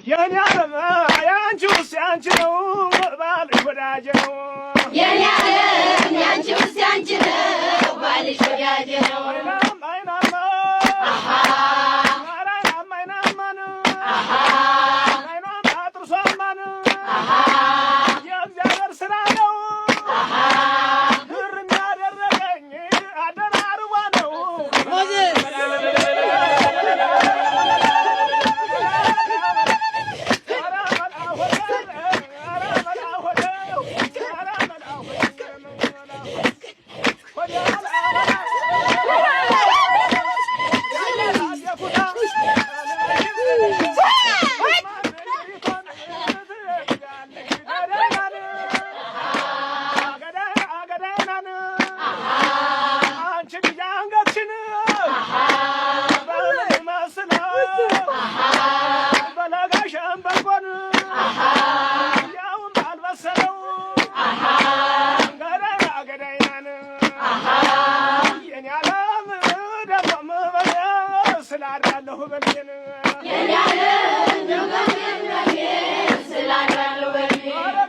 የኔ ዓለም ያንቺውስ ያንቺ ነው ባልሽ ወዳጄ ነው የኔ ዓለም ያንቺውስ ያንቺ ነው ባልሽ ወዳጄ ነው አይናማ አሃ አይናማ አይናማ ነው አሃ አይናማ ጥርሷማ ነው አሃ የእግዚአብሔር ሥራ ነው አሃ ግርም ያደረገኝ አደራርቧ ነው ስላዳለሁ በልየን የኔ ዓለም ነው በልየን ስላዳለሁ በልየን